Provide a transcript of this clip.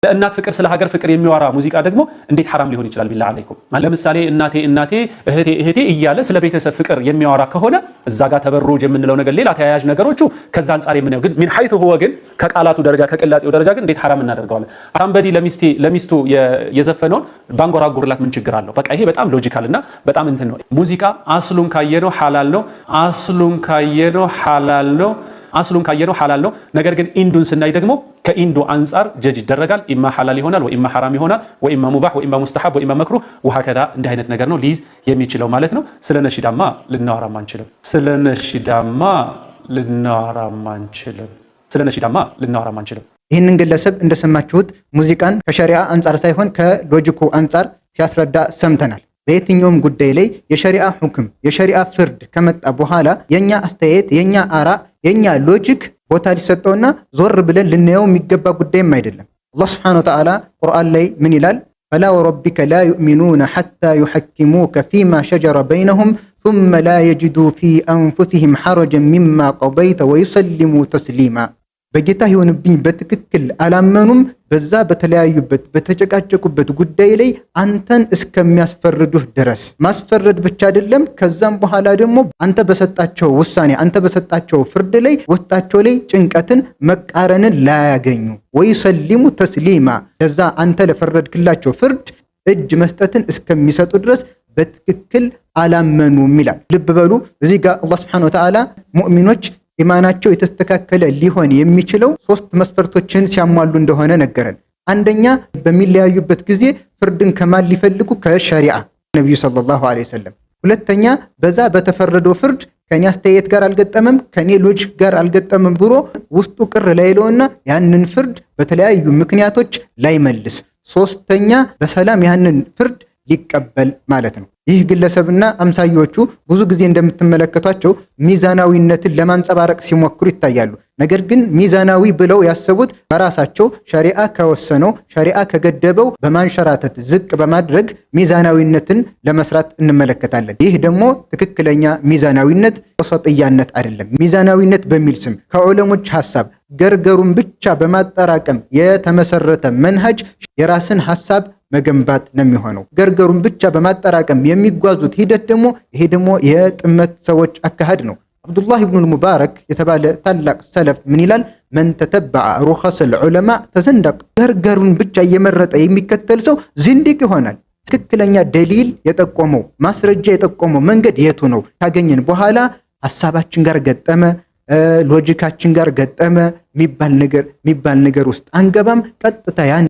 ለእናት ፍቅር ስለ ሀገር ፍቅር የሚያወራ ሙዚቃ ደግሞ እንዴት ሐራም ሊሆን ይችላል? ቢላህ አለይኩም። ለምሳሌ እናቴ እህቴ እያለ ስለ ቤተሰብ ፍቅር የሚያወራ ከሆነ እዛ ጋር ተበሩጅ የምንለው ነገር ሌላ ተያያዥ ነገሮቹ ከዛ አንፃር የምናየው ግን ሚን ሐይቱ ሁወ ግን ከቃላቱ ደረጃ ከቅላጼው ደረጃ ግን እንዴት ሐራም እናደርገዋለን? ሳምበዲ ለሚስቱ የዘፈነውን ባንጎራጉርላት ምን ችግር አለው? በቃ ይሄ በጣም ሎጂካል እና በጣም እንትን ነው። ሙዚቃ አስሉን ካየነው ሐላል ነው። አስሉን ካየነው ሐላል ነው። ነገር ግን ኢንዱን ስናይ ደግሞ ከኢንዱ አንፃር ጀጅ ይደረጋል። ኢማ ሐላል ይሆናል ወኢማ ሐራም ይሆናል፣ ወኢማ ሙባህ ወኢማ ሙስተሐብ ወኢማ መክሩህ ወሀከዛ እንዲህ አይነት ነገር ነው ሊይዝ የሚችለው ማለት ነው። ስለ ነሺዳማ ልናወራም አንችልም። ይህንን ግለሰብ እንደሰማችሁት ሙዚቃን ከሸሪዓ አንፃር ሳይሆን ከሎጂኩ አንፃር ሲያስረዳ ሰምተናል። በየትኛውም ጉዳይ ላይ የሸሪዓ ሁክም የሸሪዓ ፍርድ ከመጣ በኋላ የኛ አስተያየት የኛ አራ የኛ ሎጂክ ቦታ ሊሰጠውና ዞር ብለን ልናየው የሚገባ ጉዳይም አይደለም። አላህ ሱብሓነሁ ወተዓላ ቁርአን ላይ ምን ይላል? ፈላ ወረቢከ ላ ዩእሚኑነ ሐታ ዩሐኪሙከ ፊማ ሸጀረ በይነሁም ሱመ ላ የጅዱ ፊ አንፉሲሂም ሐረጀን ሚማ ቀደይተ ወዩሰሊሙ ተስሊማ። በጌታ ይሁንብኝ በትክክል አላመኑም በዛ በተለያዩበት በተጨቃጨቁበት ጉዳይ ላይ አንተን እስከሚያስፈርዱህ ድረስ። ማስፈረድ ብቻ አይደለም፣ ከዛም በኋላ ደግሞ አንተ በሰጣቸው ውሳኔ አንተ በሰጣቸው ፍርድ ላይ ውስጣቸው ላይ ጭንቀትን መቃረንን ላያገኙ ወይሰሊሙ ተስሊማ፣ ለዛ አንተ ለፈረድክላቸው ፍርድ እጅ መስጠትን እስከሚሰጡ ድረስ በትክክል አላመኑም ይላል። ልብ በሉ እዚህ ጋር አላህ Subhanahu Wa Ta'ala ሙእሚኖች ኢማናቸው የተስተካከለ ሊሆን የሚችለው ሶስት መስፈርቶችን ሲያሟሉ እንደሆነ ነገረን። አንደኛ በሚለያዩበት ጊዜ ፍርድን ከማን ሊፈልጉ? ከሸሪዓ ነብዩ ሰለላሁ ዐለይሂ ወሰለም። ሁለተኛ በዛ በተፈረደው ፍርድ ከኔ አስተያየት ጋር አልገጠመም ከኔ ሎጂክ ጋር አልገጠመም ብሎ ውስጡ ቅር ላይለውና ያንን ፍርድ በተለያዩ ምክንያቶች ላይመልስ። ሶስተኛ በሰላም ያንን ፍርድ ሊቀበል ማለት ነው። ይህ ግለሰብና አምሳዮቹ ብዙ ጊዜ እንደምትመለከቷቸው ሚዛናዊነትን ለማንጸባረቅ ሲሞክሩ ይታያሉ። ነገር ግን ሚዛናዊ ብለው ያሰቡት በራሳቸው ሸሪዓ ከወሰነው ሸሪዓ ከገደበው በማንሸራተት ዝቅ በማድረግ ሚዛናዊነትን ለመስራት እንመለከታለን። ይህ ደግሞ ትክክለኛ ሚዛናዊነት ወሰጥያነት አይደለም። ሚዛናዊነት በሚል ስም ከዑለሞች ሐሳብ ገርገሩን ብቻ በማጠራቀም የተመሰረተ መንሃጅ የራስን ሐሳብ መገንባት ነው የሚሆነው። ገርገሩን ብቻ በማጠራቀም የሚጓዙት ሂደት ደግሞ ይሄ ደግሞ የጥመት ሰዎች አካሄድ ነው። አብዱላህ ኢብኑል ሙባረክ የተባለ ታላቅ ሰለፍ ምን ይላል? መን ተተበዐ ሩኸሰል ዑለማ ተዘንደቅ። ገርገሩን ብቻ እየመረጠ የሚከተል ሰው ዝንዲቅ ይሆናል። ትክክለኛ ደሊል የጠቆመው ማስረጃ የጠቆመው መንገድ የቱ ነው ካገኘን በኋላ ሐሳባችን ጋር ገጠመ ሎጂካችን ጋር ገጠመ የሚባል ነገር ውስጥ አንገባም። ቀጥታ ያን